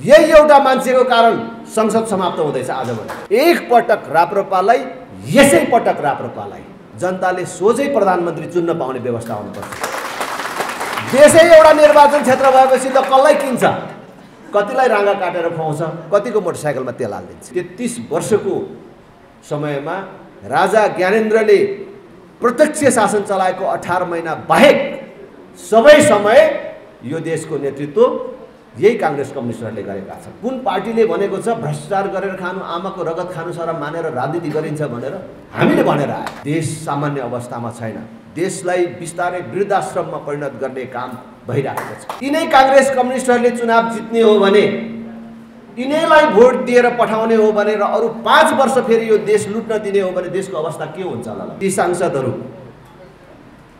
यही एउटा मान्छेको कारण संसद समाप्त हुँदैछ आजभोलि। एक पटक राप्रपालाई, यसै पटक राप्रपालाई जनताले सोझै प्रधानमन्त्री चुन्न पाउने व्यवस्था हुनुपर्छ। देशै एउटा निर्वाचन क्षेत्र भएपछि त कसलाई किन्छ, कतिलाई राँगा काटेर खुवाउँछ, कतिको मोटरसाइकलमा तेल हालिदिन्छ। 33 वर्षको समयमा राजा ज्ञानेन्द्रले प्रत्यक्ष शासन चलाएको 18 महिना बाहेक सबै समय यो देशको नेतृत्व यही कांग्रेस कम्युनिस्टहरूले गरेका छन्। कुन पार्टीले भनेको छ भ्रष्टाचार गरेर खानु, आमाको रगत खानु सर मानेर राजनीति गरिन्छ भनेर हामीले भनेर आए। देश सामान्य अवस्थामा छैन। देशलाई बिस्तारै वृद्धाश्रममा परिणत गर्ने काम भइरहेको छ। यिनै कांग्रेस कम्युनिस्टहरूले चुनाव जित्ने हो भने, यिनैलाई भोट दिएर पठाउने हो भने र अरु 5 वर्ष फेरि यो देश लुट्न दिने हो भने देशको अवस्था के हुन्छ होला? ती सांसदहरू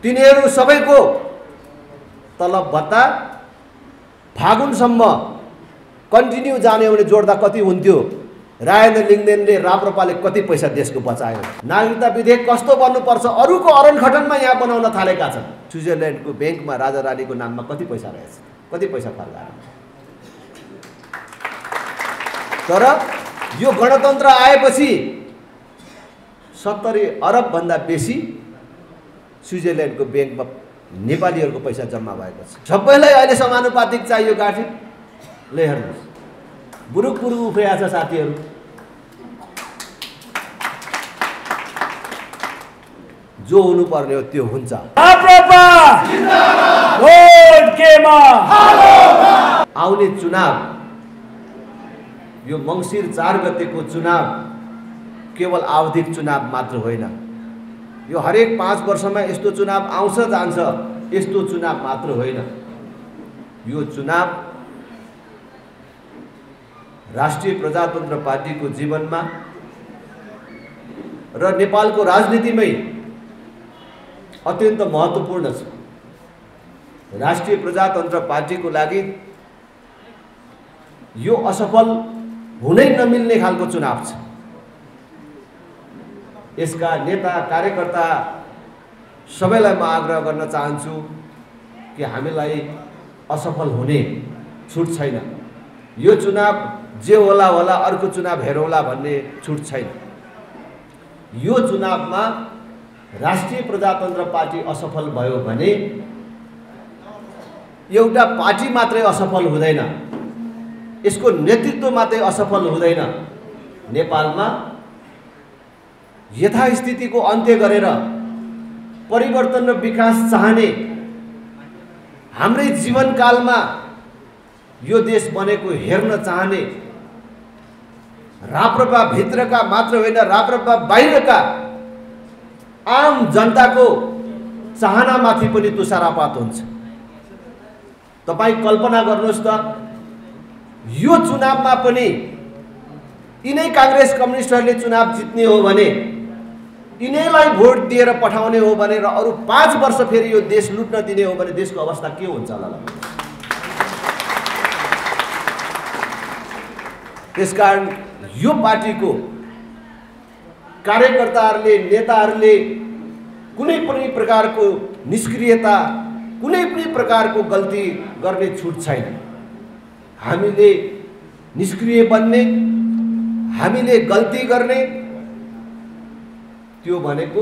तिनीहरू सबैको तलब भत्ता फागुनसम्म कन्टिन्यू जाने हो भने जोड्दा कति हुन्थ्यो? राजेन्द्र लिङ्गदेनले राप्रपाले कति पैसा देशको बचायो? नागरिकता विधेयक कस्तो बन्नुपर्छ अरूको अरनखटनमा यहाँ बनाउन थालेका छन्। स्विजरल्यान्डको ब्याङ्कमा राजा रानीको नाममा कति पैसा रहेछ, कति पैसा फर्कायो? तर यो गणतन्त्र आएपछि 70 अरब भन्दा बेसी स्विजरल्यान्डको ब्याङ्कमा नेपालीहरूको पैसा जम्मा भएको छ। सबैलाई अहिले समानुपातिक चाहियो गाठी। ले हेर्नुहोस्, बुरुक बुरुक उफ्रिया छ साथीहरू। जो हुनुपर्ने हो त्यो हुन्छ। आउने चुनाव, यो मङ्सिर 4 गतेको चुनाव केवल आवधिक चुनाव मात्र होइन। यो हरेक 5 वर्षमा यस्तो चुनाव आउँछ जान्छ, यस्तो चुनाव मात्र होइन। यो चुनाव राष्ट्रिय प्रजातन्त्र पार्टीको जीवनमा र नेपालको राजनीतिमै अत्यन्त महत्त्वपूर्ण छ। राष्ट्रिय प्रजातन्त्र पार्टीको लागि यो असफल हुनै नमिल्ने खालको चुनाव छ। यसका नेता कार्यकर्ता सबैलाई म आग्रह गर्न चाहन्छु कि हामीलाई असफल हुने छुट छैन। यो चुनाव जे होला होला, अर्को चुनाव हेरौँला भन्ने छुट छैन। यो चुनावमा राष्ट्रिय प्रजातन्त्र पार्टी असफल भयो भने एउटा पार्टी मात्रै असफल हुँदैन, यसको नेतृत्व मात्रै असफल हुँदैन। नेपालमा यथास्थितिको अन्त्य गरेर परिवर्तन र विकास चाहने, हाम्रै जीवनकालमा यो देश बनेको हेर्न चाहने, राप्रपा भित्रका मात्र होइन राप्रपा बाहिरका आम जनताको चाहनामाथि पनि तुषारपात हुन्छ। तपाईँ कल्पना गर्नुहोस् त, यो चुनावमा पनि यिनै कांग्रेस कम्युनिस्टहरूले चुनाव जित्ने हो भने, यिनैलाई भोट दिएर पठाउने हो भने र अरु 5 वर्ष फेरि यो देश लुट्न दिने हो भने देशको अवस्था के हुन्छ होला? त्यसकारण यो पार्टीको कार्यकर्ताहरूले, नेताहरूले कुनै पनि प्रकारको निष्क्रियता, कुनै पनि प्रकारको गल्ती गर्ने छुट छैन। हामीले निष्क्रिय बन्ने, हामीले गल्ती गर्ने, त्यो भनेको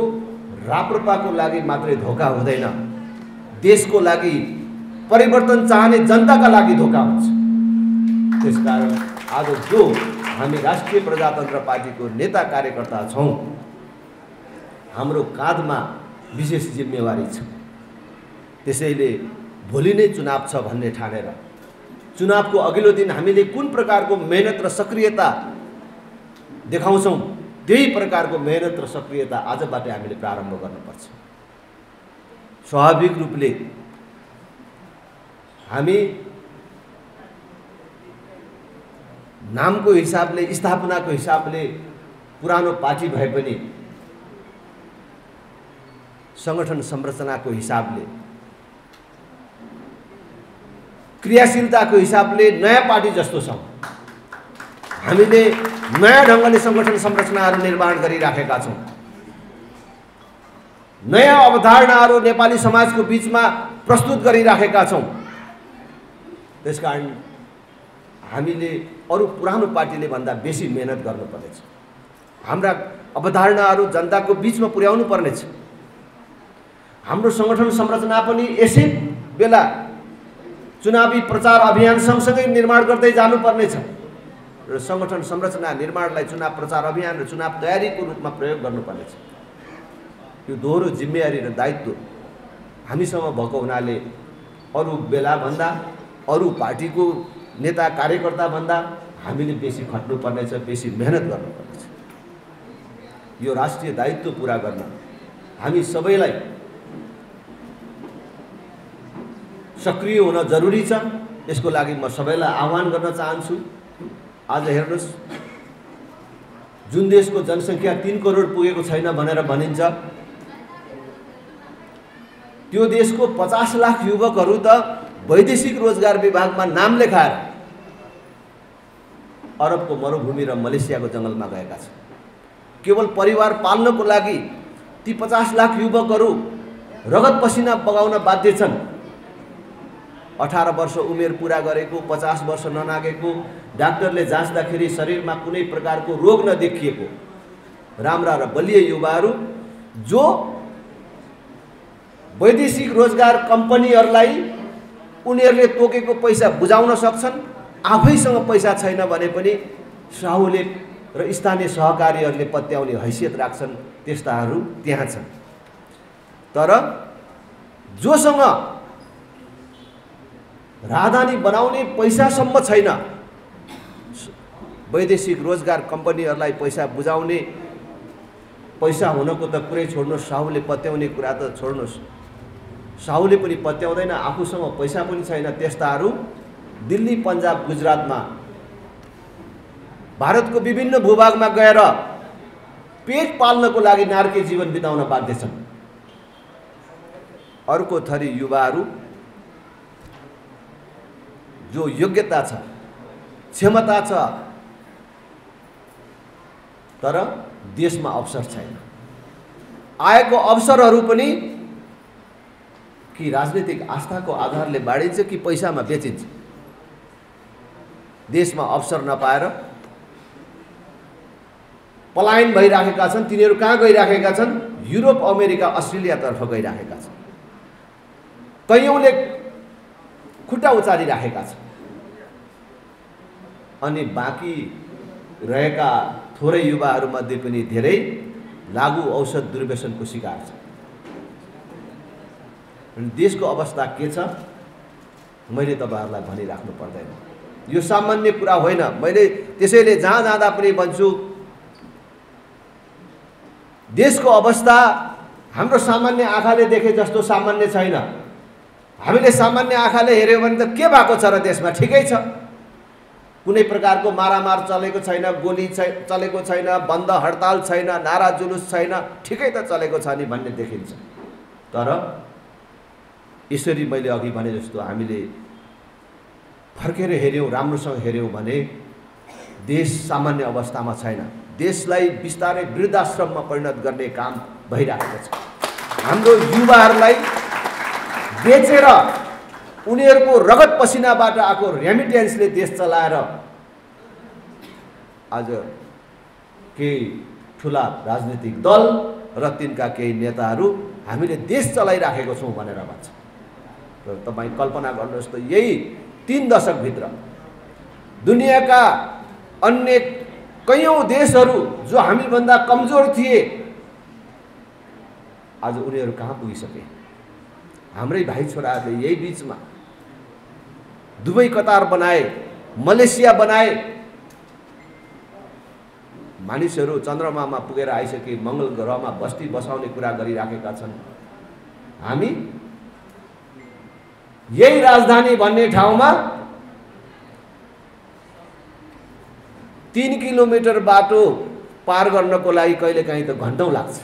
राप्रपाको लागि मात्रै धोका हुँदैन, देशको लागि, परिवर्तन चाहने जनताका लागि धोका हुन्छ। त्यसकारण आज जो हामी राष्ट्रिय प्रजातन्त्र पार्टीको नेता कार्यकर्ता छौं, हाम्रो काँधमा विशेष जिम्मेवारी छ। त्यसैले भोलि नै चुनाव छ भन्ने ठानेर चुनावको अघिल्लो दिन हामीले कुन प्रकारको मेहनत र सक्रियता देखाउँछौं, त्यही प्रकारको मेहनत र सक्रियता आजबाट हामीले प्रारम्भ गर्नुपर्छ। स्वाभाविक रूपले हामी नामको हिसाबले, स्थापनाको हिसाबले पुरानो पार्टी भए पनि संगठन संरचनाको हिसाबले, क्रियाशीलताको हिसाबले नयाँ पार्टी जस्तो छौं। हामीले नयाँ ढंगले संगठन संरचनाहरू निर्माण गरिराखेका छौं। नयाँ अवधारणाहरू नेपाली समाजको बीचमा प्रस्तुत गरिराखेका छौं। त्यसकारण हामीले अरू पुरानो पार्टीले भन्दा बेसी मेहनत गर्नुपर्नेछ। हाम्रा अवधारणाहरू जनताको बीचमा पुर्याउनु पर्नेछ। हाम्रो सङ्गठन संरचना पनि यसै बेला चुनावी प्रचार अभियान सँगसँगै निर्माण गर्दै जानुपर्नेछ र सङ्गठन संरचना निर्माणलाई चुनाव प्रचार अभियान र चुनाव तयारीको रूपमा प्रयोग गर्नुपर्नेछ। यो दोहोरो जिम्मेवारी र दायित्व हामीसँग भएको हुनाले अरू बेला भन्दा अरू पार्टीको नेता कार्यकर्ता भन्दा हामीले बेसी खट्नुपर्नेछ, बेसी मेहनत गर्नुपर्नेछ। यो राष्ट्रिय दायित्व पुरा गर्न हामी सबैलाई सक्रिय हुन जरुरी छ। यसको लागि म सबैलाई आह्वान गर्न चाहन्छु। आज हेर्नुहोस्, जुन देशको जनसङ्ख्या 3 करोड पुगेको छैन भनेर भनिन्छ, त्यो देशको 50 लाख युवकहरू त वैदेशिक रोजगार विभागमा नाम लेखाएर अरबको मरुभूमि र मलेसियाको जङ्गलमा गएका छन्। केवल परिवार पाल्नको लागि ती 50 लाख युवकहरू रगत पसिना बगाउन बाध्य छन्। 18 वर्ष उमेर पुरा गरेको, 50 वर्ष ननागेको, डाक्टरले जाँच्दाखेरि शरीरमा कुनै प्रकारको रोग नदेखिएको राम्रा र बलियो युवाहरू जो वैदेशिक रोजगार कम्पनीहरूलाई उनीहरूले तोकेको पैसा बुझाउन सक्छन्। आफैसँग पैसा छैन भने पनि साहुले र स्थानीय सहकारीहरूले पत्याउने हैसियत राख्छन्, त्यस्ताहरू त्यहाँ छन्। तर जोसँग राजधानी बनाउने पैसासम्म छैन, वैदेशिक रोजगार कम्पनीहरूलाई पैसा बुझाउने पैसा हुनको त कुरै छोड्नुहोस्, साहुले पत्याउने कुरा त छोड्नुहोस्, साहुले पनि पत्याउँदैन, आफूसँग पैसा पनि छैन। त्यस्ताहरू दिल्ली, पन्जाब, गुजरातमा, भारतको विभिन्न भूभागमा गएर पेट पाल्नको लागि नारकी जीवन बिताउन बाध्य छन्। अर्को थरी युवाहरू जो योग्यता छ, क्षमता छ, तर देशमा अवसर छैन। आएको अवसरहरू पनि कि राजनीतिक आस्थाको आधारले बाँडिन्छ कि पैसामा बेचिन्छ। देशमा अवसर नपाएर पलायन भइराखेका छन्। तिनीहरू कहाँ गइराखेका छन्? युरोप, अमेरिका, अस्ट्रेलियातर्फ गइराखेका छन्। कैयौँले खुट्टा उचालिराखेका छन् अनि बाँकी रहेका थोरै युवाहरूमध्ये पनि धेरै लागु औषध दुर्व्यसनको शिकार छन्। देशको अवस्था के छ मैले तपाईहरुलाई भनिराख्नु पर्दैन। यो सामान्य कुरा होइन। मैले त्यसैले जहाँ जाँदा पनि भन्छु, देशको अवस्था हाम्रो सामान्य आँखाले देखे जस्तो सामान्य छैन। हामीले सामान्य आँखाले हेर्यौं भने त के भएको छ र देशमा? ठिकै छ, कुनै प्रकारको मारामार चलेको छैन, गोली चलेको छैन, बन्द हडताल छैन, नारा जुलुस छैन, ठिकै त चलेको छ नि भन्ने देखिन्छ। तर यसरी मैले अघि भने जस्तो हामीले फर्केर हेर्यौं, राम्रोसँग हेर्यौं भने देश सामान्य अवस्थामा छैन। देशलाई बिस्तारै वृद्धाश्रममा परिणत गर्ने काम भइरहेको छ। हाम्रो युवाहरूलाई बेचेर उनीहरूको रगत पसिनाबाट आएको रेमिटेन्सले देश चलाएर आज केही ठुला राजनीतिक दल र तिनका केही नेताहरू हामीले देश चलाइराखेको छौं भनेर भन्छ। तर तपाईं कल्पना गर्नुहोस् त, यही 3 दशकभित्र दुनियाँका अन्य कैयौं देशहरू जो हामीभन्दा कमजोर थिए आज उनीहरू कहाँ पुगिसके? हाम्रै भाइ छोराहरूले यही बीचमा दुबई कतार बनाए, मलेसिया बनाए, मानिसहरू चन्द्रमामा पुगेर आइसके, मंगल ग्रहमा बस्ती बसाउने कुरा गरिराखेका छन्। हामी यही राजधानी भन्ने ठाउँमा 3 किलोमिटर बाटो पार गर्नको लागि कहिलेकाहीँ त घण्टौं लाग्छ।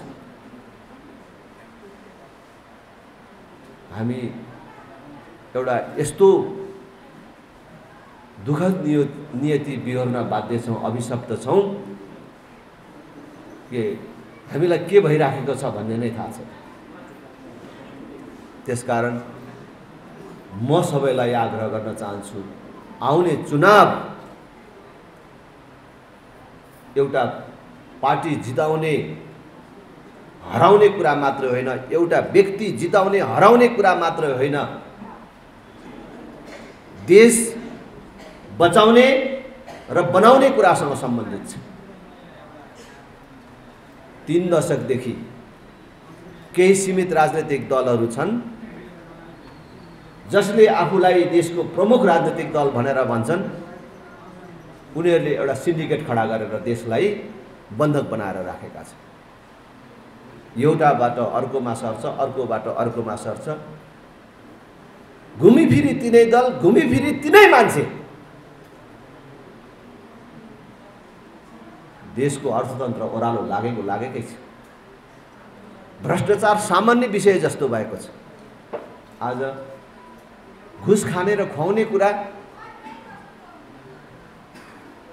हामी एउटा यस्तो दुःखद नियति बिहोर्न बाध्य छौं, अभिशप्त छौं कि हामीलाई के भइराखेको छ भन्ने नै थाहा छैन। त्यसकारण म सबैलाई आग्रह गर्न चाहन्छु, आउने चुनाव एउटा पार्टी जिताउने हराउने कुरा मात्र होइन, एउटा व्यक्ति जिताउने हराउने कुरा मात्र होइन, देश बचाउने र बनाउने कुरासँग सम्बन्धित छ। 3 दशकदेखि केही सीमित राजनैतिक दलहरू छन् जसले आफूलाई देशको प्रमुख राजनीतिक दल भनेर भन्छन्। उनीहरूले एउटा सिन्डिकेट खडा गरेर देशलाई बन्धक बनाएर राखेका छन्। एउटाबाट अर्कोमा सर्छ, अर्कोबाट अर्कोमा सर्छ, घुमिफिरी तिनै दल, घुमिफिरी तिनै मान्छे। देशको अर्थतन्त्र ओह्रालो लागेकै छ। भ्रष्टाचार सामान्य विषय जस्तो भएको छ। आज घुस खाने र खुवाउने कुरा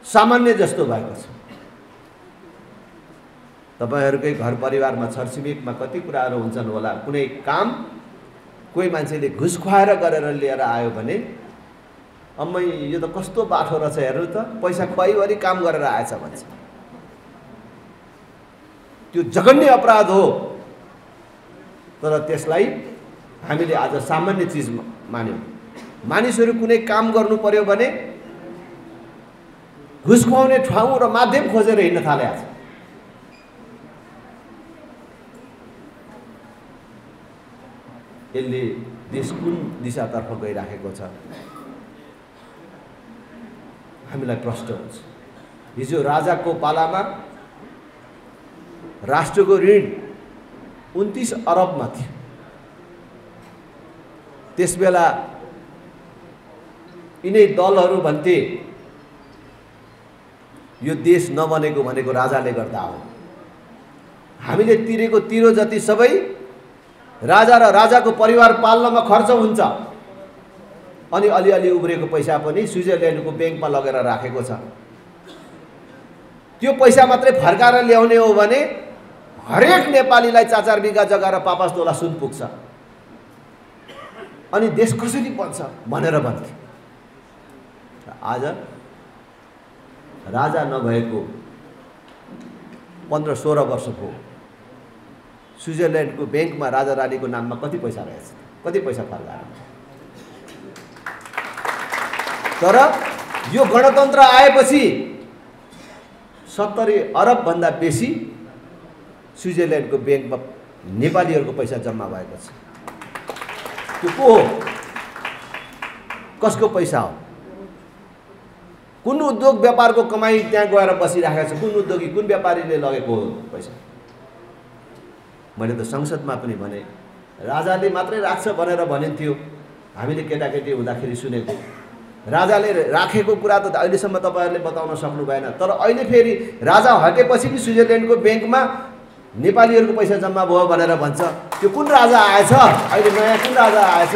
सामान्य जस्तो भएको छ। तपाईहरुकै घर परिवारमा छरछिमेकमा कति कुराहरू हुन्छन् होला। कुनै काम कोही मान्छेले घुस खुवाएर गरेर लिएर आयो भने अम्मै यो त कस्तो बाठो रहेछ हेर्नु त, पैसा खुवाइवरी काम गरेर आएछ भन्छ। त्यो जघन्य अपराध हो, तर त्यसलाई हामीले आज सामान्य चीज मान्यौं। मानिसहरू कुनै काम गर्नु पर्यो भने घुस खुवाउने ठाउँ र माध्यम खोजेर हिँड्न थाले। आज यसले देश कुन दिशातर्फ गइराखेको छ हामीलाई प्रश्न हुन्छ। हिजो राजाको पालामा राष्ट्रको ऋण 29 अरबमा थियो। त्यसबेला यिनै दलहरू भन्थे यो देश नबनेको भनेको राजाले गर्दा हो। हामीले तिरेको तिरो जति सबै राजा र राजाको परिवार पाल्नमा खर्च हुन्छ, अनि अलिअलि उब्रेको पैसा पनि स्विजरल्यान्डको ब्याङ्कमा लगेर राखेको छ। त्यो पैसा मात्रै फर्काएर ल्याउने हो भने हरेक नेपालीलाई 4-4 बिघा जग्गा र 5-5 तोला सुन पुग्छ, अनि देश कसरी बन्छ भनेर भन्थे। आज राजा नभएको 15-16 वर्षको स्विजरल्यान्डको ब्याङ्कमा राजा रानीको नाममा कति पैसा रहेछ, कति पैसा फर्काएर। तर यो गणतन्त्र आएपछि 70 अरब भन्दा बेसी स्विजरल्यान्डको ब्याङ्कमा नेपालीहरूको पैसा जम्मा भएको छ। त्यो को हो? कसको पैसा हो? कुन उद्योग व्यापारको कमाई त्यहाँ गएर बसिराखेको छ? कुन उद्योगी, कुन व्यापारीले लगेको हो पैसा? मैले त संसदमा पनि भने, राजाले मात्रै राख्छ भनेर भनिन्थ्यो। हामीले केटाकेटी हुँदाखेरि सुनेको। राजाले राखेको कुरा त अहिलेसम्म तपाईहरुले बताउन सक्नु भएन। तर अहिले फेरि राजा हटेपछि पनि स्विजरल्यान्डको ब्याङ्कमा नेपालीहरूको पैसा जम्मा भयो भनेर भन्छ। त्यो कुन राजा आएछ? अहिले नयाँ कुन राजा आएछ?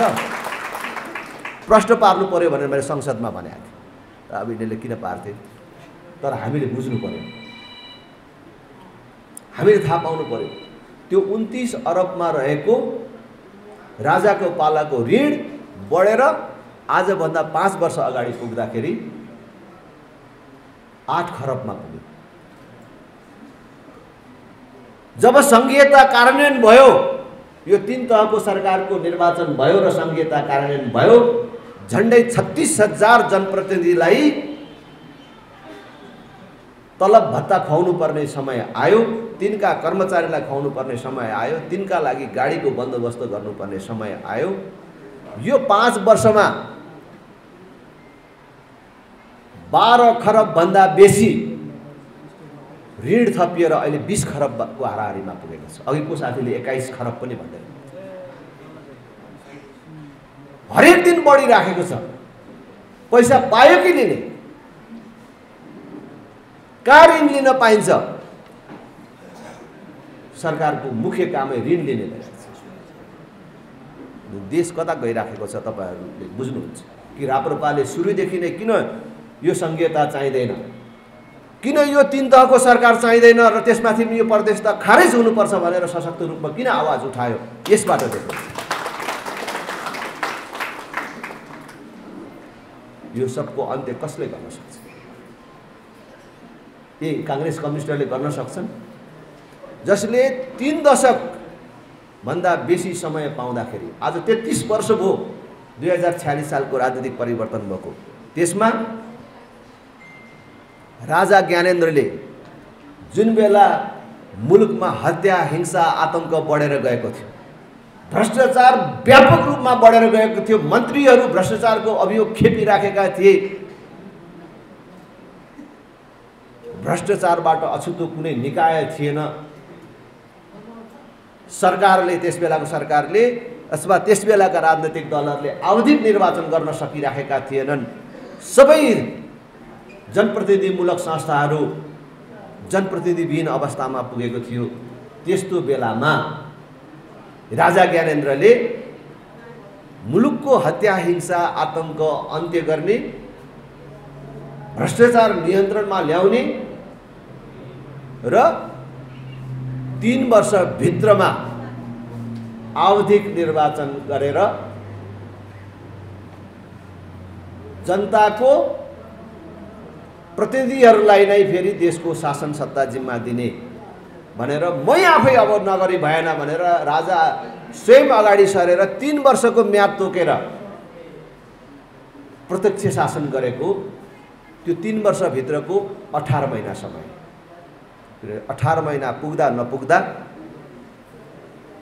प्रश्न पार्नु पर्यो भनेर मैले संसदमा भनेको थिएँ। र अब यिनीहरूले किन पार्थे? तर हामीले बुझ्नु पर्यो, हामीले थाहा पाउनु पर्यो। त्यो 29 अरबमा रहेको राजाको पालाको ऋण बढेर आजभन्दा 5 वर्ष अगाडि पुग्दाखेरि 8 खरबमा पुग्यो। जब संघीयता कार्यान्वयन भयो, यो 3 तहको सरकारको निर्वाचन भयो र संघीयता कार्यान्वयन भयो, झन्डै 36,000 जनप्रतिनिधिलाई तलब भत्ता खुवाउनु पर्ने समय आयो, तिनका कर्मचारीलाई खुवाउनु पर्ने समय आयो, तिनका लागि गाडीको बन्दोबस्त गर्नुपर्ने समय आयो। यो 5 वर्षमा 12 खरब भन्दा बेसी ऋण थपिएर अहिले 20 खरबको हाराहारीमा पुगेको छ। अघिको साथीले 21 खरब पनि भन्दै, हरेक दिन बढिराखेको छ। पैसा पायो कि लिने? कहाँ ऋण लिन पाइन्छ? सरकारको मुख्य कामै ऋण लिने रहेछ। देश कता गइराखेको छ तपाईहरुले बुझ्नुहुन्छ कि राप्रपाले सुरुदेखि नै किन यो संघीयता चाहिँदैन, किन यो 3 तहको सरकार चाहिँदैन र त्यसमाथि यो प्रदेश त खारेज हुनुपर्छ भनेर सशक्त रूपमा किन आवाज उठायो? यसबाट देखो यो सबको अन्त्य कसले गर्न सक्छ? यी काङ्ग्रेस कम्युनिस्टहरूले गर्न सक्छन्? जसले 3 दशक भन्दा बेसी समय पाउँदाखेरि आज 33 वर्ष भयो 2046 सालको राजनीतिक परिवर्तन भएको। त्यसमा राजा ज्ञानेन्द्रले जुन बेला मुलुकमा हत्या, हिंसा, आतंक बढेर गएको थियो, भ्रष्टाचार व्यापक रूपमा बढेर गएको थियो, मन्त्रीहरू भ्रष्टाचारको अभियोग खेपिराखेका थिए, भ्रष्टाचारबाट अछुतो कुनै निकाय थिएन। सरकारले, त्यसबेलाको सरकारले अथवा त्यसबेलाका राजनैतिक दलहरूले आवधिक निर्वाचन गर्न सकिराखेका थिएनन्। सबै जनप्रतिनिधिमूलक संस्थाहरू जनप्रतिनिधिविहीन अवस्थामा पुगेको थियो। त्यस्तो बेलामा राजा ज्ञानेन्द्रले मुलुकको हत्या, हिंसा, आतंक अन्त्य गर्ने, भ्रष्टाचार नियन्त्रणमा ल्याउने र 3 वर्षभित्रमा आवधिक निर्वाचन गरेर जनताको प्रतिनिधिहरूलाई नै फेरि देशको शासन सत्ता जिम्मा दिने भनेर मै आफै अब नगरी भएन भनेर राजा स्वयं अगाडि सरेर 3 वर्षको म्याद तोकेर प्रत्यक्ष शासन गरेको। त्यो 3 वर्षभित्रको 18 महिना समय, 18 महिना पुग्दा नपुग्दा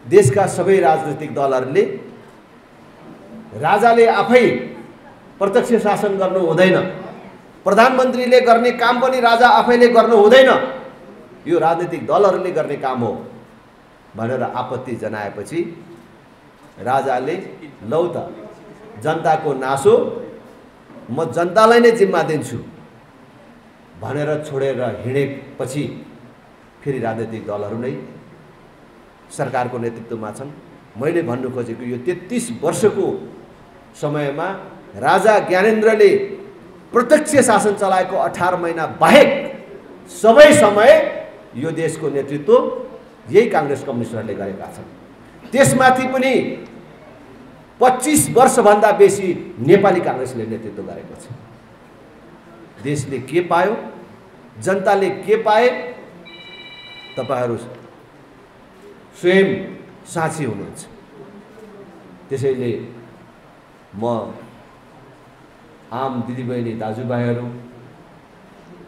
देशका सबै राजनीतिक दलहरूले राजाले आफै प्रत्यक्ष शासन गर्नु हुँदैन, प्रधानमन्त्रीले गर्ने काम पनि राजा आफैले गर्नु हुँदैन, यो राजनीतिक दलहरूले गर्ने काम हो भनेर आपत्ति जनाएपछि राजाले लौ त जनताको नासो म जनतालाई नै जिम्मा दिन्छु भनेर छोडेर हिँडेपछि फेरि राजनीतिक दलहरू नै सरकारको नेतृत्वमा छन्। मैले भन्नु खोजेको यो 33 वर्षको समयमा राजा ज्ञानेन्द्रले प्रत्यक्ष शासन चलाएको 18 महिना बाहेक सबै समय यो देशको नेतृत्व यही काङ्ग्रेस कम्युनिस्टहरूले गरेका छन्। त्यसमाथि पनि 25 वर्षभन्दा बेसी नेपाली काङ्ग्रेसले नेतृत्व गरेको छ। देशले के पायो, जनताले के पाए, तपाईहरू स्वयं साक्षी हुनुहुन्छ। त्यसैले म आम दिदीबहिनी दाजुभाइहरू,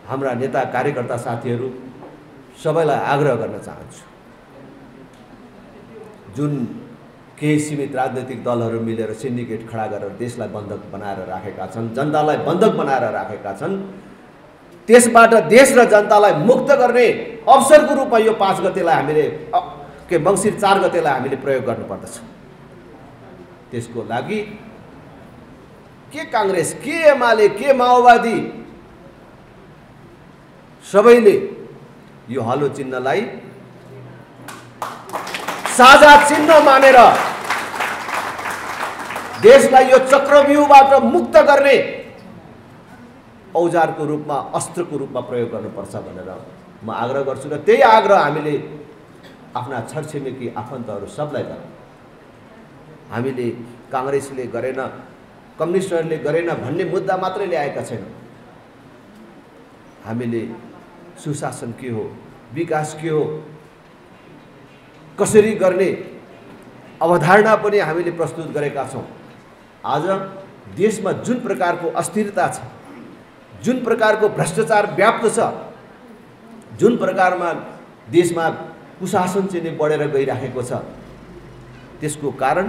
हाम्रा नेता कार्यकर्ता साथीहरू सबैलाई आग्रह गर्न चाहन्छु, जुन केही सीमित राजनैतिक दलहरू मिलेर सिन्डिकेट खडा गरेर देशलाई बन्धक बनाएर राखेका छन्, जनतालाई बन्धक बनाएर राखेका छन्, त्यसबाट देश र जनतालाई मुक्त गर्ने अवसरको रूपमा यो 5 गतेलाई हामीले मङ्सिर 4 गतेलाई हामीले प्रयोग गर्नुपर्दछ। त्यसको लागि के काङ्ग्रेस, के एमाले, के माओवादी सबैले यो हलो चिन्हलाई साझा चिन्ह मानेर देशलाई यो चक्रव्यूहबाट मुक्त गर्ने औजारको रूपमा, अस्त्रको रूपमा प्रयोग गर्नुपर्छ भनेर म आग्रह गर्छु। र त्यही आग्रह हामीले आफ्ना छरछिमेकी आफन्तहरू सबलाई गरौँ। हामीले काङ्ग्रेसले गरेन, कम्युनिस्टहरूले गरेन भन्ने मुद्दा मात्रै ल्याएका छैनौँ। हामीले सुशासन के हो, विकास के हो, कसरी गर्ने अवधारणा पनि हामीले प्रस्तुत गरेका छौँ। आज देशमा जुन प्रकारको अस्थिरता छ, जुन प्रकारको भ्रष्टाचार व्याप्त छ, जुन प्रकारमा देशमा कुशासन चाहिँ बढेर गइराखेको छ, त्यसको कारण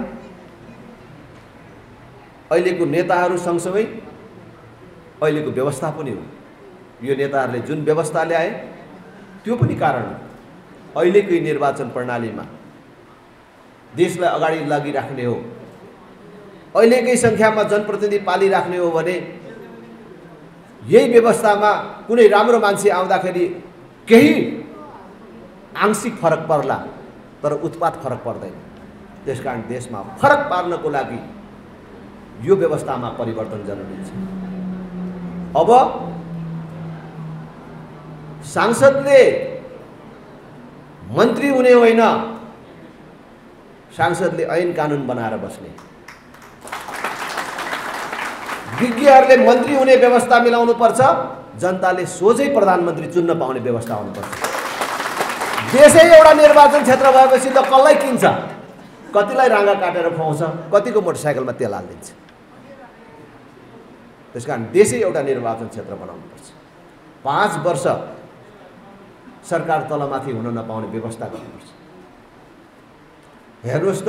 अहिलेको नेताहरू सँगसँगै अहिलेको व्यवस्था पनि हो। यो नेताहरूले जुन व्यवस्था ल्याए त्यो पनि कारण हो। अहिलेकै निर्वाचन प्रणालीमा देशलाई अगाडि लगिराख्ने हो, अहिलेकै सङ्ख्यामा जनप्रतिनिधि पालिराख्ने हो भने यही व्यवस्थामा कुनै राम्रो मान्छे आउँदाखेरि केही आंशिक फरक पर्ला, तर उत्पात फरक पर्दैन। त्यसकारण देशमा फरक पार्नको लागि यो व्यवस्थामा परिवर्तन जरुरी छ। अब सांसदले मन्त्री हुने होइन, सांसदले ऐन कानुन बनाएर बस्ने। विज्ञहरूले मन्त्री हुने व्यवस्था मिलाउनु पर्छ, जनताले सोझै प्रधानमन्त्री चुन्न पाउने व्यवस्था हुनुपर्छ। देशै एउटा निर्वाचन क्षेत्र भएपछि त कसलाई किन्छ, कतिलाई राँगा काटेर खुवाउँछ, कतिको मोटरसाइकलमा तेल हालिदिन्छ। त्यसकारण देशै एउटा निर्वाचन क्षेत्र बनाउनुपर्छ। 5 वर्ष सरकार तलमाथि हुन नपाउने व्यवस्था गर्नुपर्छ। हेर्नुहोस् त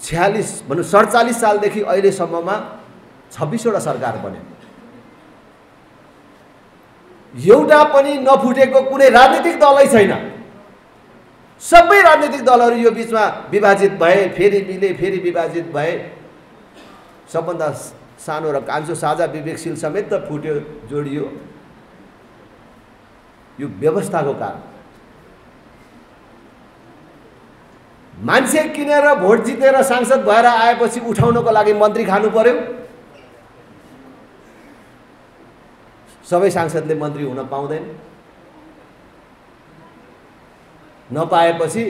47 सालदेखि अहिलेसम्ममा 26 वटा सरकार बन्यो। एउटा पनि नफुटेको कुनै राजनीतिक दलै छैन। सबै राजनीतिक दलहरू यो बीचमा विभाजित भए, फेरि मिले, फेरि विभाजित भए। सबभन्दा सानो र कान्छो साझा विवेकशील समेत त फुट्यो, जोडियो। यो व्यवस्थाको कारण। मान्छे किनेर भोट जितेर सांसद भएर आएपछि उठाउनको लागि मन्त्री खानु पर्यो। सबै सांसदले मन्त्री हुन पाउँदैन। नपाएपछि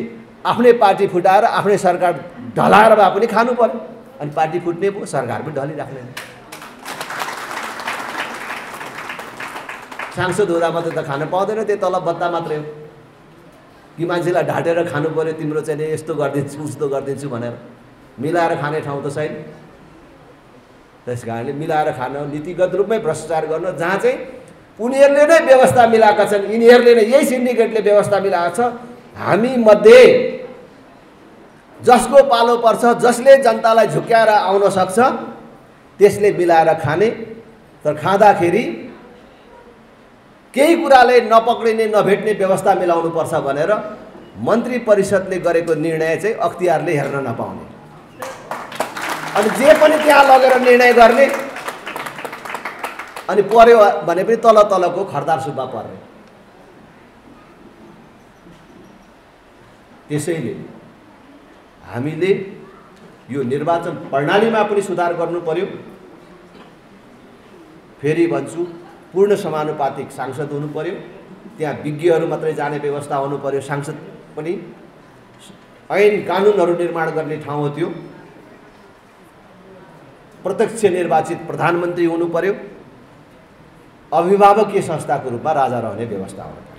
आफ्नै पार्टी फुटाएर आफ्नै सरकार ढलाएर भए पनि खानु पर्यो। अनि पार्टी फुट्ने भयो, सरकार पनि ढलिराख्दैन। सांसद हुँदा मात्रै त खान पाउँदैन, त्यो तलब भत्ता मात्रै हो कि मान्छेलाई ढाटेर खानु पर्यो, तिम्रो चाहिँ यस्तो गरिदिन्छु उस्तो गरिदिन्छु भनेर। मिलाएर खाने ठाउँ त छैन। त्यस कारणले मिलाएर खान, नीतिगत रूपमै भ्रष्टाचार गर्न, जहाँ चाहिँ उनीहरूले नै व्यवस्था मिलाएका छन्, यिनीहरूले नै, यही सिन्डिकेटले व्यवस्था मिलाएको छ। हामी मध्ये जसको पालो पर्छ, जसले जनतालाई झुक्याएर आउन सक्छ, त्यसले मिलाएर खाने। तर खाँदाखेरि केही कुराले नपक्रिने नभेट्ने व्यवस्था मिलाउनुपर्छ भनेर मन्त्री परिषदले गरेको निर्णय चाहिँ अख्तियारले हेर्न नपाउने। अनि जे पनि त्यहाँ लगेर निर्णय गर्ने, अनि पर्यो भने पनि तल तलको खरदार सुब्बा पर्ने। त्यसैले हामीले यो निर्वाचन प्रणालीमा पनि सुधार गर्नु पर्यो। फेरि भन्छु, पूर्ण समानुपातिक सांसद हुनु पर्यो। त्यहाँ विज्ञहरू मात्रै जाने व्यवस्था हुनु पर्यो। सांसद पनि ऐन कानुनहरू निर्माण गर्ने ठाउँ हो त्यो। प्रत्यक्ष निर्वाचित प्रधानमन्त्री हुनु पर्यो। अभिभावकीय संस्थाको रूपमा राजा रहने व्यवस्था हुनु पर्यो।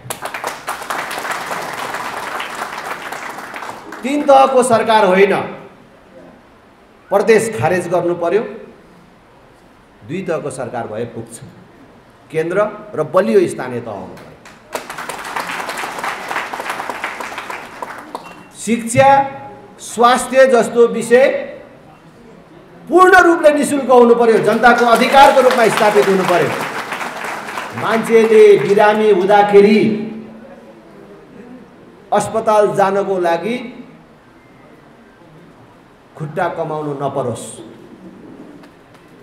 3 तहको सरकार होइन, प्रदेश खारेज गर्नु पर्यो। 2 तहको सरकार भए पुग्छ। केन्द्र र बलियो स्थानीय तह हुनु पर्यो। शिक्षा, स्वास्थ्य जस्तो विषय पूर्ण रूपले निःशुल्क हुनु पर्यो, जनताको अधिकारको रूपमा स्थापित हुनु पर्यो। मान्छेले बिरामी हुँदाखेरि अस्पताल जानको लागि खुट्टा कमाउनु नपरोस्।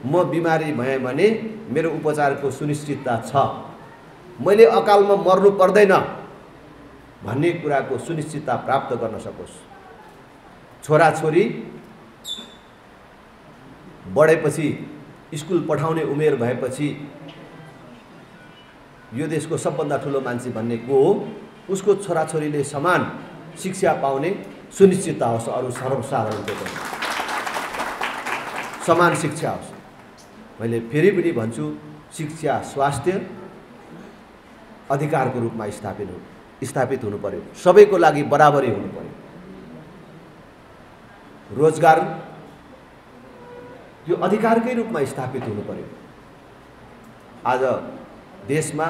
म बिमारी भएँ भने मेरो उपचारको सुनिश्चितता छ, मैले अकालमा मर्नु पर्दैन भन्ने कुराको सुनिश्चितता प्राप्त गर्न सकोस्। छोराछोरी बढेपछि, स्कुल पठाउने उमेर भएपछि यो देशको सबभन्दा ठुलो मान्छे भन्ने को हो, उसको छोराछोरीले समान शिक्षा पाउने सुनिश्चितता होस्। अरू सर्वसाधारणको पनि समान शिक्षा होस्। मैले फेरि पनि भन्छु, शिक्षा, स्वास्थ्य अधिकारको रूपमा स्थापित हुनु पर्यो। सबैको लागि बराबरी हुनु पर्यो। रोजगार यो अधिकारकै रूपमा स्थापित हुनु पर्यो। आज देशमा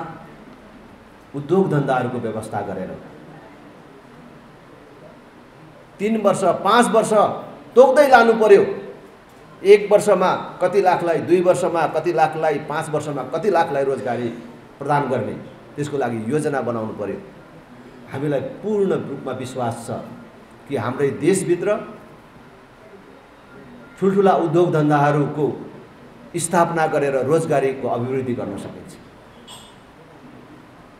उद्योग धन्दाहरूको व्यवस्था गरेर 3 वर्ष 5 वर्ष तोक्दै लानु पर्यो। 1 वर्षमा कति लाखलाई, 2 वर्षमा कति लाखलाई, 5 वर्षमा कति लाखलाई रोजगारी प्रदान गर्ने, त्यसको लागि योजना बनाउनु पर्यो। हामीलाई पूर्ण रूपमा विश्वास छ कि हाम्रै देशभित्र ठुल्ठुला उद्योग धन्दाहरूको स्थापना गरेर रोजगारीको अभिवृद्धि गर्न सकिन्छ।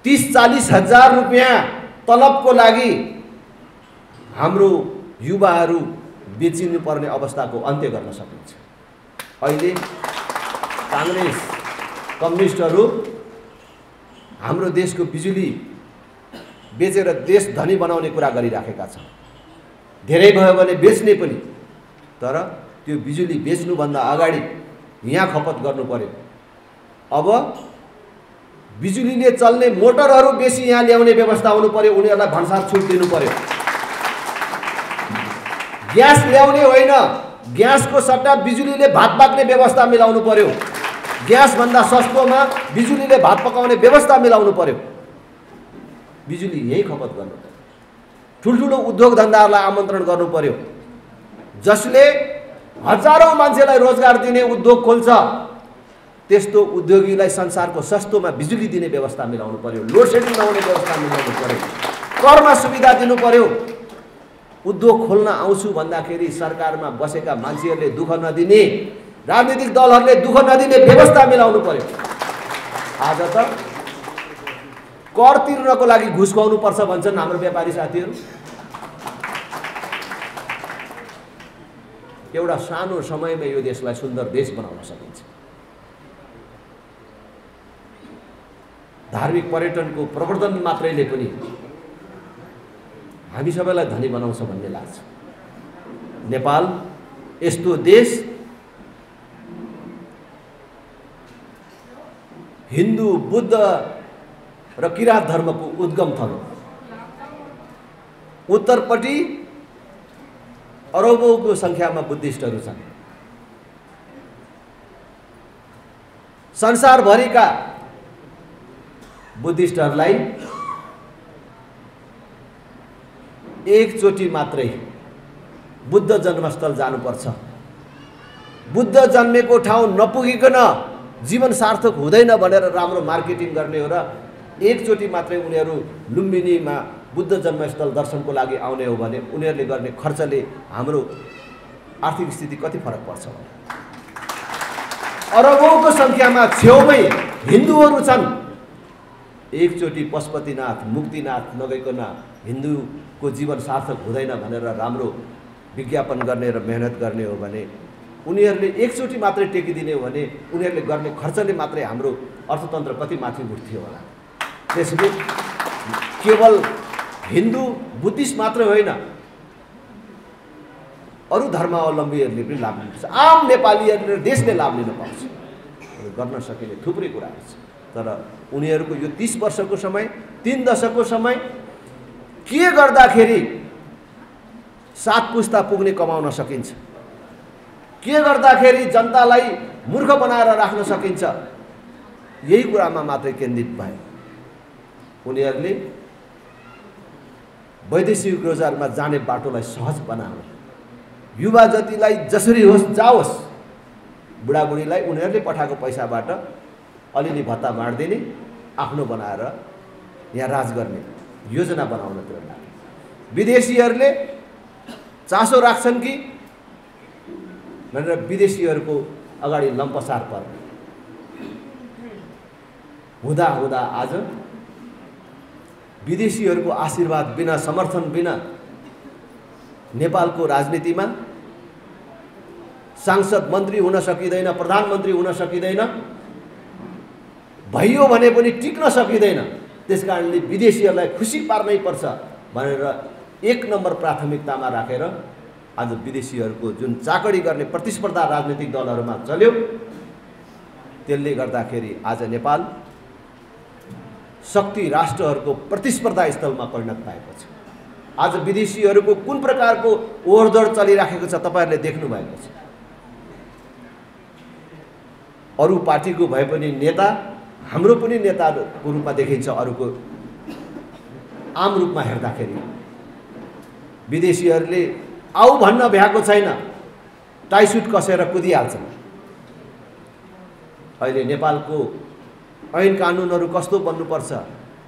30-40 हजार रुपियाँ तलबको लागि हाम्रो युवाहरू बेचिनु पर्ने अवस्थाको अन्त्य गर्न सकिन्छ। अहिले कांग्रेस कम्युनिस्टहरू हाम्रो देशको बिजुली बेचेर देश धनी बनाउने कुरा गरिराखेका छन्। धेरै भयो भने बेच्ने पनि, तर त्यो बिजुली बेच्नुभन्दा अगाडि यहाँ खपत गर्नु पर्यो। अब बिजुलीले चल्ने मोटरहरू बेसी यहाँ ल्याउने व्यवस्था हुनु पर्यो, उनीहरूलाई भन्सार छुट दिनु पर्यो। ग्यास ल्याउने होइन, ग्यासको सट्टा बिजुलीले भात पाक्ने व्यवस्था मिलाउनु पर्यो। ग्यास भन्दा सस्तोमा बिजुलीले भात पकाउने व्यवस्था मिलाउनु पर्यो। बिजुली यही खपत गर्नु पर्यो। ठुल्ठुलो उद्योग धन्दाहरूलाई आमन्त्रण गर्नु पर्यो, जसले हजारौं मान्छेलाई रोजगार दिने उद्योग खोल्छ। त्यस्तो उद्योगीलाई संसारको सस्तोमा बिजुली दिने व्यवस्था मिलाउनु पर्यो, लोड सेडिङ नहुने व्यवस्था मिलाउनु पर्यो, करमा सुविधा दिनु पर्यो। उद्योग खोल्न आउँछु भन्दाखेरि सरकारमा बसेका मान्छेहरूले दुःख नदिने, राजनीतिक दलहरूले दुःख नदिने व्यवस्था मिलाउनु पर्यो। आज त कर तिर्नको लागि घुस खुवाउनु पर्छ भन्छन् हाम्रो व्यापारी साथीहरू। एउटा सानो समयमा यो देशलाई सुन्दर देश बनाउन सकिन्छ। धार्मिक पर्यटनको प्रवर्धन मात्रैले पनि हामी सबैलाई धनी बनाउँछ भन्ने लाग्छ। नेपाल यस्तो देश हिन्दू, बुद्ध र किराँत धर्मको उद्गम थल हो। उत्तरपट्टि अरबौंको संख्यामा बुद्धिस्टहरू छन्। संसारभरिका बुद्धिस्टहरूलाई एकचोटि मात्रै बुद्ध जन्मस्थल जानुपर्छ। बुद्ध जन्मेको ठाउँ नपुगिकन जीवन सार्थक हुँदैन भनेर राम्रो मार्केटिङ गर्ने हो र एकचोटि मात्रै उनीहरू लुम्बिनीमा बुद्ध जन्मस्थल दर्शनको लागि आउने हो भने उनीहरूले गर्ने खर्चले हाम्रो आर्थिक स्थिति कति फरक पर्छ। अरबौंको संख्यामा छेउमै हिन्दूहरू छन्। एकचोटि पशुपतिनाथ, मुक्तिनाथ नगइकन हिन्दूको जीवन सार्थक हुँदैन भनेर राम्रो विज्ञापन गर्ने र मेहनत गर्ने हो भने उनीहरूले एकचोटि मात्रै टेकिदिने हो भने उनीहरूले गर्ने खर्चले मात्रै हाम्रो अर्थतन्त्र कति माथि उठ्थ्यो होला। त्यसैले केवल हिन्दू, बुद्धिस्ट मात्रै होइन, अरू धर्मावलम्बीहरूले पनि लाभ लिन्छ। आम नेपालीहरूले, देशले लाभ लिन पाउँछ। गर्न सकिने थुप्रै कुराहरू छ। तर उनीहरूको यो 30 वर्षको समय, 3 दशकको समय के गर्दाखेरि 7 पुस्ता पुग्ने कमाउन सकिन्छ, के गर्दाखेरि जनतालाई मूर्ख बनाएर राख्न सकिन्छ, यही कुरामा मात्रै केन्द्रित भए। उनीहरूले वैदेशिक रोजगारमा जाने बाटोलाई सहज बनाउने, युवा जतिलाई जसरी होस् जाओस्, बुढाबुढीलाई उनीहरूले पठाएको पैसाबाट अलिअलि भत्ता बाँड्दिने, आफ्नो बनाएर यहाँ राज गर्ने योजना बनाउनतिर लागे। विदेशीहरूले चासो राख्छन् कि भनेर विदेशीहरूको अगाडि लम्पसार पर्ने हुँदा हुँदा आज विदेशीहरूको आशीर्वाद बिना, समर्थन बिना नेपालको राजनीतिमा सांसद मन्त्री हुन सकिँदैन, प्रधानमन्त्री हुन सकिँदैन, भइयो भने पनि टिक्न सकिँदैन। त्यसकारणले विदेशीहरूलाई खुसी पार्नै पर्छ भनेर 1 नम्बर प्राथमिकतामा राखेर आज विदेशीहरूको जुन चाकडी गर्ने प्रतिस्पर्धा राजनीतिक दलहरूमा चल्यो, त्यसले गर्दाखेरि आज नेपाल शक्ति राष्ट्रहरूको प्रतिस्पर्धा स्थलमा परिणत भएको छ। आज विदेशीहरूको कुन प्रकारको ओहोरदोहोर चलिराखेको छ तपाईहरुले देख्नु भएको छ। अरू पार्टीको भए पनि नेता हाम्रो पनि नेताको रूपमा देखिन्छ। अरूको आम रूपमा हेर्दाखेरि विदेशीहरूले आउ भन्न भ्याएको छैन, टाइसुट कसेर कुदिहाल्छन्। अहिले नेपालको ऐन कानुनहरू कस्तो बन्नुपर्छ,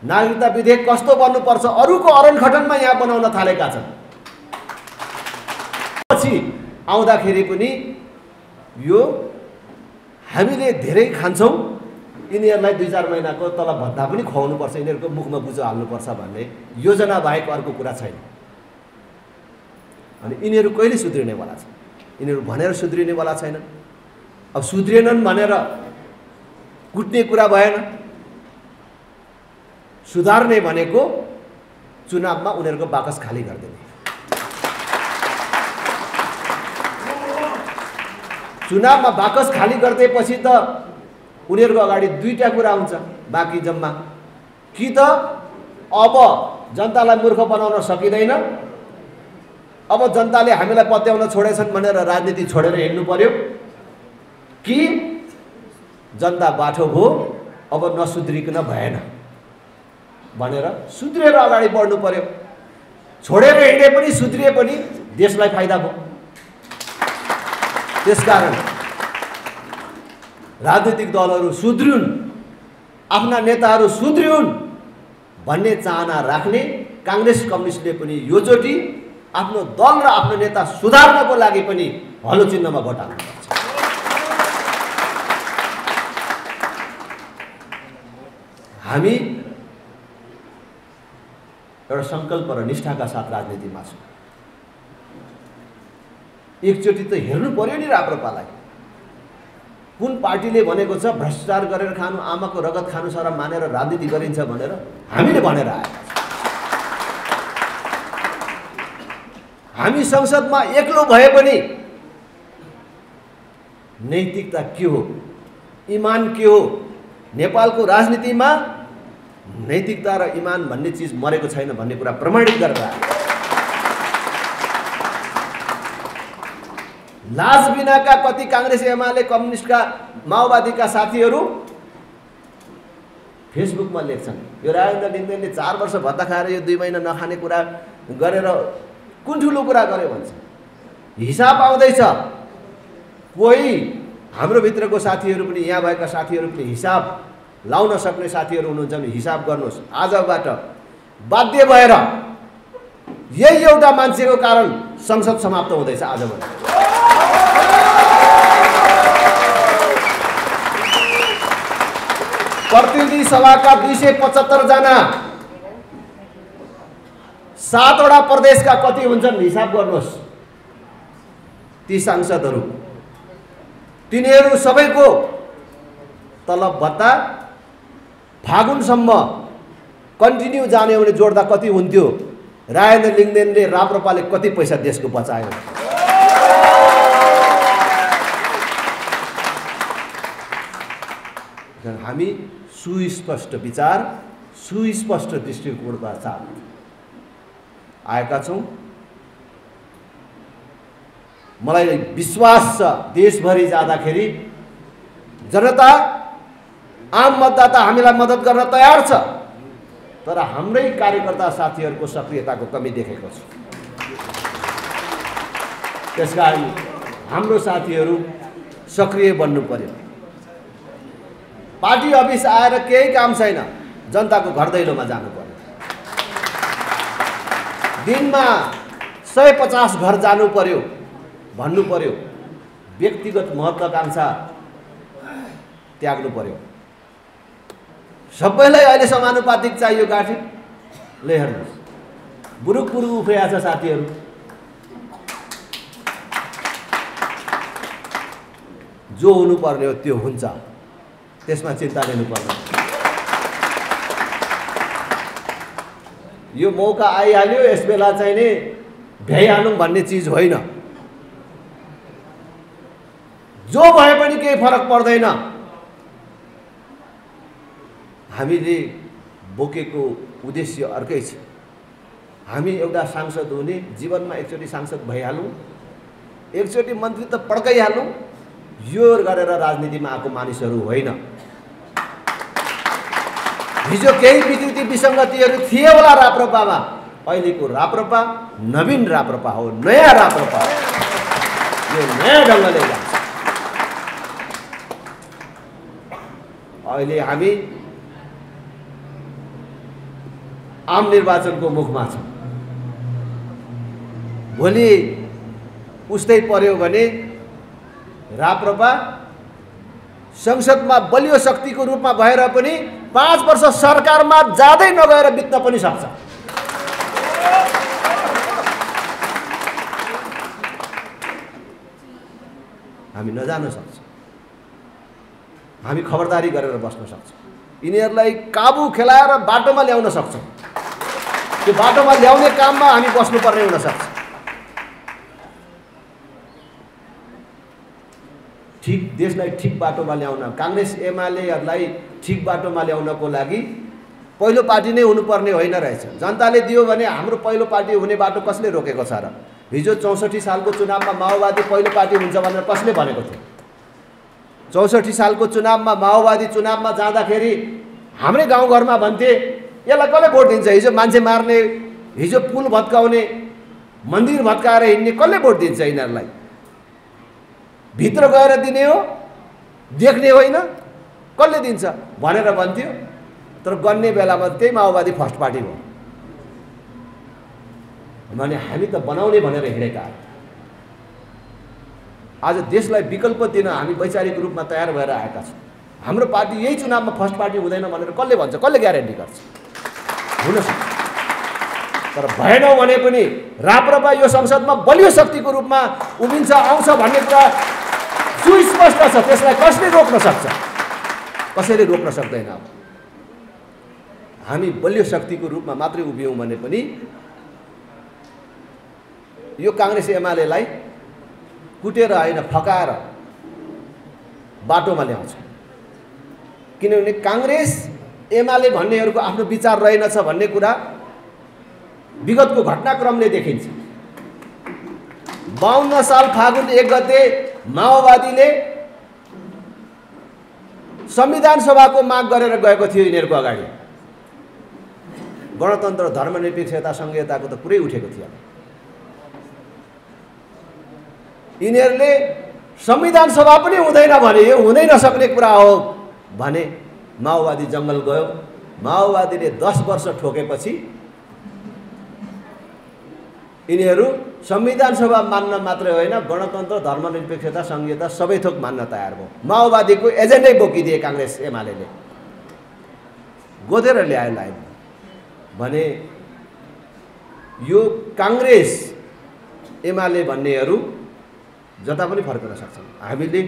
नागरिकता विधेयक कस्तो बन्नुपर्छ, अरूको अरनखटनमा यहाँ बनाउन थालेका छन्। पछि आउँदाखेरि पनि यो हामीले धेरै खान्छौँ, यिनीहरूलाई 2-4 महिनाको तलब भत्ता पनि खुवाउनु पर्छ, यिनीहरूको मुखमा बुझो हाल्नुपर्छ भन्ने योजना बाहेक अर्को कुरा छैन। अनि यिनीहरू कहिले सुध्रिनेवाला छन्? यिनीहरू भनेर सुध्रिनेवाला छैनन्। अब सुध्रिएनन् भनेर कुट्ने कुरा भएन। सुधार्ने भनेको चुनावमा उनीहरूको बाकस खाली गरिदिने। चुनावमा बाकस खाली गरिदिएपछि त उनीहरूको अगाडि दुईटा कुरा हुन्छ बाँकी जम्मा, कि त अब जनतालाई मूर्ख बनाउन सकिँदैन, अब जनताले हामीलाई पत्याउन छोडेछन् भनेर राजनीति छोडेर हिँड्नु पर्यो, कि जनता बाठो भयो अब नसुध्रिकन भएन भनेर सुध्रेर अगाडि बढ्नु पर्यो। छोडेर हिँडे पनि सुध्रिए पनि देशलाई फाइदा भयो। त्यसकारण राजनीतिक दलहरू सुध्रिउन्, आफ्ना नेताहरू सुध्रिउन् भन्ने चाहना राख्ने कांग्रेस कम्युनिस्टले पनि योचोटि आफ्नो दल र आफ्नो नेता सुधार्नको लागि पनि हलो चिन्हमा भोट हाल्नुपर्छ। हामी एउटा संकल्प र निष्ठाका साथ राजनीतिमा छौँ। एकचोटि त हेर्नु पर्यो नि राप्रपालाई, कुन पार्टीले भनेको छ भ्रष्टाचार गरेर खानु, आमाको रगत खानु सर मानेर राजनीति गरिन्छ भनेर हामीले भनेर आएका छौँ। हामी संसदमा एक्लो भए पनि नैतिकता के हो, इमान के हो, नेपालको राजनीतिमा नैतिकता र इमान भन्ने चिज मरेको छैन भन्ने कुरा प्रमाणित गरेर आए। लाज बिनाका कति कांग्रेस, एमाले, कम्युनिस्टका, माओवादीका साथीहरू फेसबुकमा लेख्छन् यो राजेन्द्र लिङ्गदेनले 4 वर्ष भत्ता खाएर यो 2 महिना नखाने कुरा गरेर कुन ठुलो कुरा गर्यो भन्छ। हिसाब आउँदैछ। कोही हाम्रो भित्रको साथीहरू पनि, यहाँ भएका साथीहरू पनि हिसाब लाउन सक्ने साथीहरू हुनुहुन्छ भने हिसाब गर्नुहोस्। आजबाट बाध्य भएर यही एउटा मान्छेको कारण संसद समाप्त हुँदैछ। आजबाट प्रतिनिधि सभाका 275 जना, 7 वटा प्रदेशका कति हुन्छन् हिसाब गर्नुहोस्। ती सांसदहरू, तिनीहरू सबैको तलब भत्ता फागुनसम्म कन्टिन्यू जाने हो भने जोड्दा कति हुन्थ्यो? राजेन्द्र लिङ्गदेनले, राप्रपाले कति पैसा देशको बचायो? हामी सुस्पष्ट विचार, सुस्पष्ट दृष्टिकोणका साथ आएका छौँ। मलाई विश्वास छ देशभरि जाँदाखेरि जनता, आम मतदाता हामीलाई मद्दत गर्न तयार छ, तर हाम्रै कार्यकर्ता साथीहरूको सक्रियताको कमी देखेको छु। त्यसकारण हाम्रो साथीहरू सक्रिय बन्नु पर्यो। पार्टी अफिस आएर केही काम छैन, जनताको घर दैलोमा जानु पर्यो। दिनमा 150 घर जानु पर्यो, भन्नु पर्यो। व्यक्तिगत महत्त्वाकांक्षा त्याग्नु पर्यो। सबैलाई अहिले समानुपातिक चाहियो गाठी। ले हेर्नुहोस्, बुरुक बुरुक उफ्रिया छ साथीहरू। जो हुनुपर्ने हो त्यो हुन्छ, त्यसमा चिन्ता लिनुपर्छ। यो मौका आइहाल्यो, यस बेला चाहिँ नि भ्याइहालौँ भन्ने चिज होइन। जो भए पनि केही फरक पर्दैन। हामीले बोकेको उद्देश्य अर्कै छ। हामी एउटा सांसद हुने, जीवनमा एकचोटि सांसद भइहालौँ, एकचोटि मन्त्री त पड्काइहालौँ, यो गरेर राजनीतिमा आएको मानिसहरू होइन। हिजो केही विकृति विसङ्गतिहरू थिए होला राप्रपामा, अहिलेको राप्रपा नवीन राप्रपा हो, नयाँ राप्रपा हो। यो नयाँ ढङ्गले जान्छ। अहिले हामी आम निर्वाचनको मुखमा छौँ। भोलि उस्तै पर्यो भने राप्रपा संसदमा बलियो शक्तिको रूपमा भएर पनि 5 वर्ष सरकारमा जाँदै नगएर बित्न पनि सक्छ। हामी नजान सक्छौँ। हामी खबरदारी गरेर बस्न सक्छौँ। यिनीहरूलाई काबु खेलाएर बाटोमा ल्याउन सक्छौँ। त्यो बाटोमा ल्याउने काममा हामी बस्नुपर्ने हुन सक्छ। ठिक देशलाई ठिक बाटोमा ल्याउन, काङ्ग्रेस एमालेहरूलाई ठिक बाटोमा ल्याउनको लागि पहिलो पार्टी नै हुनुपर्ने होइन रहेछ। जनताले दियो भने हाम्रो पहिलो पार्टी हुने बाटो कसले रोकेको छ र? हिजो 64 सालको चुनावमा माओवादी पहिलो पार्टी हुन्छ भनेर कसले भनेको थियो? 64 सालको चुनावमा माओवादी चुनावमा जाँदाखेरि हाम्रै गाउँघरमा भन्थे यसलाई कसले भोट दिन्छ? हिजो मान्छे मार्ने, हिजो पुल भत्काउने, मन्दिर भत्काएर हिँड्ने कसले भोट दिन्छ यिनीहरूलाई? भित्र गएर दिने हो, देख्ने होइन, कसले दिन्छ भनेर भन्थ्यो। तर गर्ने बेलामा त्यही माओवादी फर्स्ट पार्टी हो भने हामी त बनाउने भनेर हिँडेका। आज देशलाई विकल्प दिन हामी वैचारिक रूपमा तयार भएर आएका छौँ। हाम्रो पार्टी यही चुनावमा फर्स्ट पार्टी हुँदैन भनेर कसले भन्छ? कसले ग्यारेन्टी गर्छ? हुन सक्छ, तर भएनौ भने पनि राप्रपा यो संसदमा बलियो शक्तिको रूपमा उभिन्छ, आउँछ भन्ने कुरा सुस्पष्ट छ। त्यसलाई कसले रोक्न सक्छ? कसैले रोक्न सक्दैन। हामी बलियो शक्तिको रूपमा मात्रै उभियौँ भने पनि यो काङ्ग्रेस एमालेलाई कुटेर होइन फकाएर बाटोमा ल्याउँछ। किनभने काङ्ग्रेस एमाले भन्नेहरूको आफ्नो विचार रहेनछ भन्ने कुरा विगतको घटनाक्रमले देखिन्छ। 52 साल फागुन 1 गते माओवादीले संविधान सभाको माग गरेर गएको थियो यिनीहरूको अगाडि। गणतन्त्र, धर्मनिरपेक्षता, संघीयताको त पुरै उठेको थियो। यिनीहरूले संविधान सभा पनि हुँदैन भने, यो हुनै नसक्ने कुरा हो भने माओवादी जङ्गल गयो। माओवादीले 10 वर्ष ठोकेपछि यिनीहरू संविधान सभा मान्न मात्रै होइन, गणतन्त्र, धर्मनिरपेक्षता, संघीयता सबै थोक मान्न तयार भयो। माओवादीको एजेन्डै बोकिदिए काङ्ग्रेस एमालेले, गोदेर ल्यायो लाइन भने यो काङ्ग्रेस एमाले भन्नेहरू जता पनि फर्कन सक्छन्। हामीले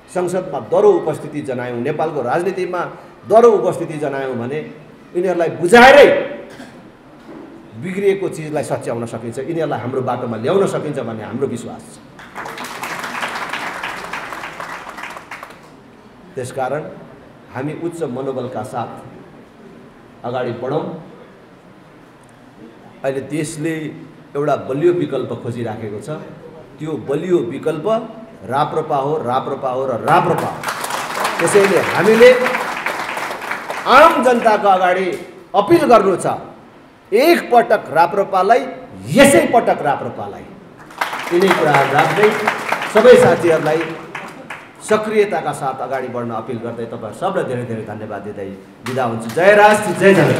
संसदमा दह्रो उपस्थिति जनायौँ, नेपालको राजनीतिमा दह्रो उपस्थिति जनायौँ भने यिनीहरूलाई बुझाएरै बिग्रिएको चिजलाई सच्याउन सकिन्छ, यिनीहरूलाई हाम्रो बाटोमा ल्याउन सकिन्छ भन्ने हाम्रो विश्वास छ। त्यसकारण हामी उच्च मनोबलका साथ अगाडि बढौँ। अहिले देशले एउटा बलियो विकल्प खोजिराखेको छ। त्यो बलियो विकल्प राप्रपा हो, राप्रपा हो र राप्रपा हो। त्यसैले हामीले आम जनताको अगाडि अपिल गर्नु छ, एक पटक राप्रपालाई, यसै पटक राप्रपालाई। यिनै कुराहरू राख्दै सबै साथीहरूलाई सक्रियताका साथ अगाडि बढ्न अपिल गर्दै तपाईहरु सबैलाई धेरै धेरै धन्यवाद दिँदै बिदा हुन्छु। जय राष्ट्र, जय जनता।